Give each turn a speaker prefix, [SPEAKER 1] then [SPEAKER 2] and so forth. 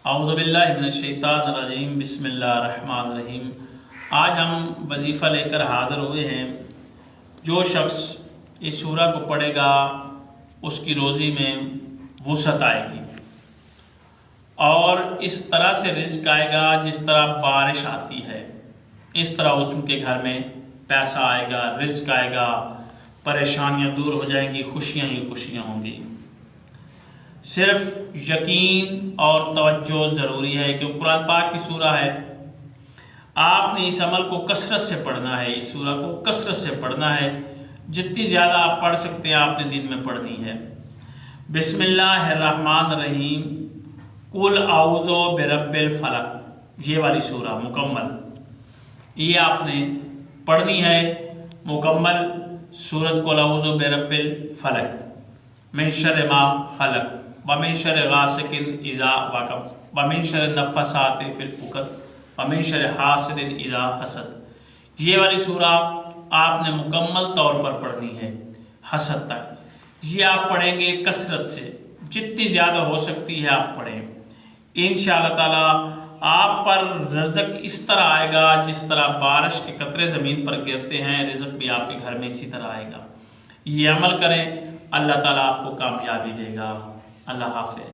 [SPEAKER 1] اعوذ باللہ من الشیطان الرجیم بسم اللہ الرحمن الرحیم۔ آج ہم وظیفہ لے کر حاضر ہوئے ہیں۔ جو شخص اس سورہ کو پڑھے گا اس کی روزی میں وسعت آئے گی اور اس طرح سے رزق آئے گا جس طرح بارش آتی ہے، اس طرح اس کے گھر میں پیسہ آئے گا، رزق آئے گا، پریشانیاں دور ہو جائیں گی، خوشیاں ہی خوشیاں ہوں گی۔ صرف یقین اور توجہ ضروری ہے کہ قرآن پاک کی سورہ ہے، آپ نے اس عمل کو کثرت سے پڑھنا ہے، اس سورہ کو کثرت سے پڑھنا ہے، جتنی زیادہ آپ پڑھ سکتے ہیں آپ نے دن میں پڑھنی ہے۔ بسم اللہ الرحمن الرحیم، قل اعوذ برب الفلق، یہ والی سورہ مکمل یہ آپ نے پڑھنی ہے مکمل سورت قل اعوذ برب الفلق، من شر ما خلق ومن شر غاسق اذا وقب ومن شر النفاثات فی العقد ومن شر حاسد اذا حسد۔ یہ والی سورہ آپ نے مکمل طور پر پڑھنی ہے حسد تک۔ یہ آپ پڑھیں گے کثرت سے، جتنی زیادہ ہو سکتی ہے آپ پڑھیں۔ انشاءاللہ تعالی آپ پر رزق اس طرح آئے گا جس طرح بارش کے قطرے زمین پر گرتے ہیں، رزق بھی آپ کے گھر میں اسی طرح آئے گا۔ یہ عمل کریں، اللہ تعالیٰ آپ کو کامیابی دے گا۔ اللہ حافظ۔